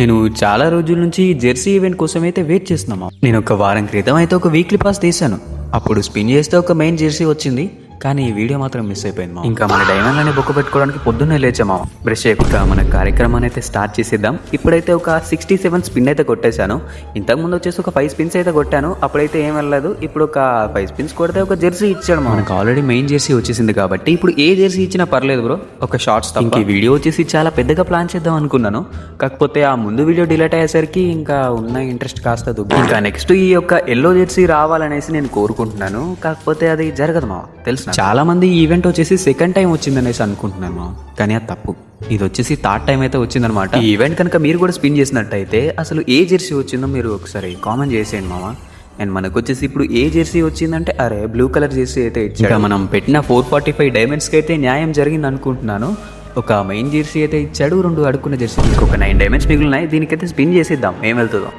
నేను చాలా రోజుల నుంచి జెర్సీ ఈవెంట్ కోసం అయితే వెయిట్ చేస్తున్నామా. నేను ఒక వారం క్రితం అయితే ఒక వీక్లీ పాస్ తీసాను. అప్పుడు స్పిన్ చేస్తే ఒక మెయిన్ జెర్సీ వచ్చింది, కానీ ఈ వీడియో మాత్రం మిస్ అయిపోయింది మా. ఇంకా మన డైమండ్ అనే బొక్క పెట్టుకోవడానికి పొద్దున్నే లేచామా. బ్రష్ చేయకుండా మన కార్యక్రమాన్ని అయితే స్టార్ట్ చేసేద్దాం. ఇప్పుడైతే ఒక 67 స్పిన్ అయితే కొట్టేశాను. ఇంతకుముందు వచ్చేసి ఒక 5 స్పిన్స్ అయితే కొట్టాను, అప్పుడైతే ఏం వెళ్ళలేదు. ఇప్పుడు ఒక 5 స్పిన్స్ కొడితే ఒక జెర్సీ ఇచ్చాడు. మనకు ఆల్రెడీ మెయిన్ జెర్సీ వచ్చేసింది కాబట్టి ఇప్పుడు ఏ జెర్సీ ఇచ్చినా పర్లేదు బ్రో, ఒక షార్ట్స్. ఈ వీడియో వచ్చేసి చాలా పెద్దగా ప్లాన్ చేద్దాం అనుకున్నాను, కాకపోతే ఆ ముందు వీడియో డిలీట్ అయ్యేసరికి ఇంకా ఉన్న ఇంట్రెస్ట్ కాస్త దుబ్బి. ఇంకా నెక్స్ట్ ఈ యొక్క ఎల్లో జెర్సీ రావాలనేసి నేను కోరుకుంటున్నాను, కాకపోతే అది జరగదు మా. తెలుసు చాలా మంది ఈ ఈవెంట్ వచ్చేసి సెకండ్ టైం వచ్చిందనేసి అనుకుంటున్నాను మా, కానీ అది తప్పు. ఇది వచ్చేసి థర్డ్ టైం అయితే వచ్చిందనమాట. ఈ ఈవెంట్ కనుక మీరు కూడా స్పిన్ చేసినట్టయితే అసలు ఏ జెర్సీ వచ్చిందో మీరు ఒకసారి కామెంట్ చేసేయండి మామ. అండ్ మనకు వచ్చేసి ఇప్పుడు ఏ జెర్సీ వచ్చిందంటే అరే బ్లూ కలర్ జెర్సీ అయితే ఇచ్చాడు. మనం పెట్టిన 445 డైమండ్స్కి అయితే న్యాయం జరిగింది అనుకుంటున్నాను. ఒక మెయిన్ జెర్సీ అయితే ఇచ్చాడు, 2 అడుక్కున్న జెర్సీ, ఇంకొక 9 డైమండ్స్ మిగిలినాయి. దీనికైతే స్పిన్ చేసేద్దాం, ఏం వెళ్తుందో.